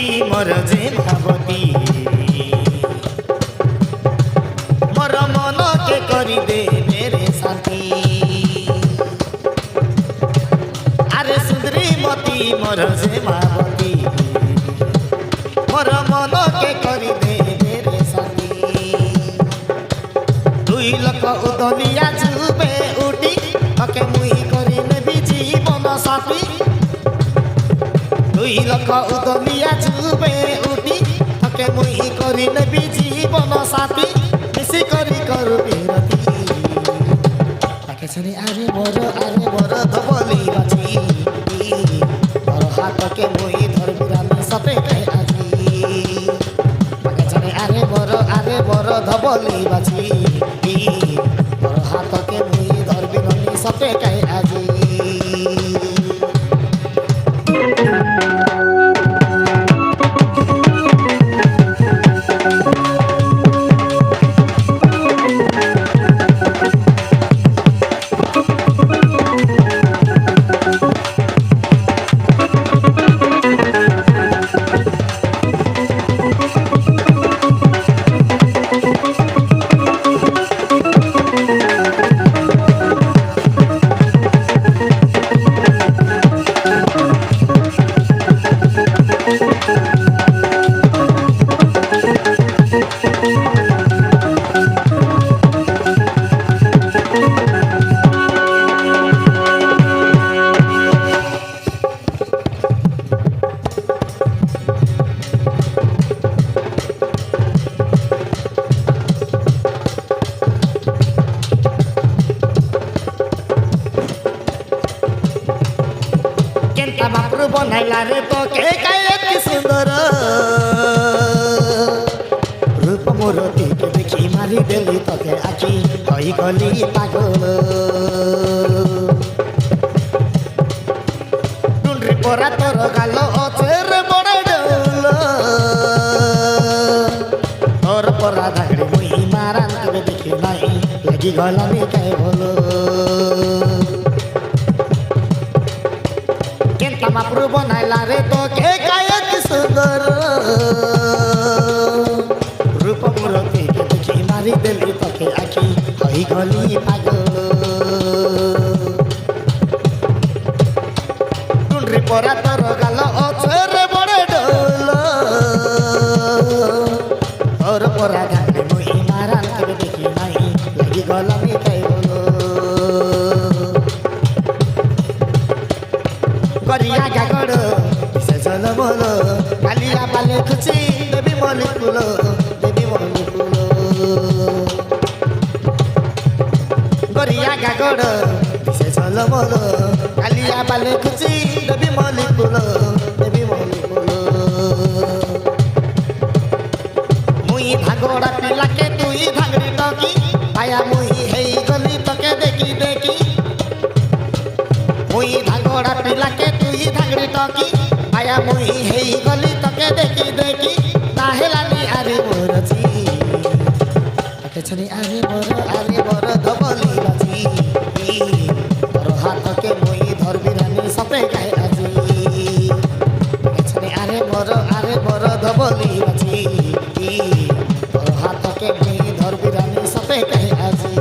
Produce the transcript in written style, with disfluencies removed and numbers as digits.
मोर जे भावती मोर मन के करी दे मेरे साथी अरे सुंदरी मती मोर जे भावती मोर मन के करी दे मेरे साथी दुई लोक उदलिया जुबे उठी तके मुई करी नेबी जीवन साथी दुई लोक उदलिया जुबे उठी तके मुई करी नेबी जीवन साथी मिसी करी करू बिरती ताके छनी आरे मोर धबली बाची मोर हाथ के मुई धरबी रानी सते कहे आजी ताके छनी आरे मोर धबली बाची मोर हाथ के मुई धरबी रानी सते कहे आजी बापरू बनाइला रे तो के काय सुंदर रूप मोर के देखी मारी देली तके आखी हई गली पागल टुंड्री परा तोर गाल अचेर बड़े डोल तोर परा धागड़ी मुई मारा तबे देखी नाही लगी गलानी काय बोलो बापरू बनाइला रे तो के कायक सुंदर रूप मूर्ति के देखी मारी देली तके आखी हई गली पागल टुंड्री परा तोर गाल अचेर बड़े डोल तोर परा धागड़ी मुई मारा तबे देखी नाही लगी गलानी काय करिया गागड़ से चल बोलो कालिया पाले खुची देवी मलिकुल करिया गागड़ से चल बोलो कालिया पाले खुची देवी मलिकुल मुई भागोड़ा पिला के तुई भागरी टकी आया मुई हेई गली तके देखी देखी मुई भागोड़ा पिला के तुई धागड़ी टकी आया मुई हेई गली तके देखी देखी ताहेलानी आरे मोर जी ताके छनी आरे मोर धबली बाजी मोर हाथ के मुई धरबी रानी सते कहे आजी ताके छनी आरे मोर धबली बाजी मोर हाथ के मुई धरबी रानी सते कहे आजी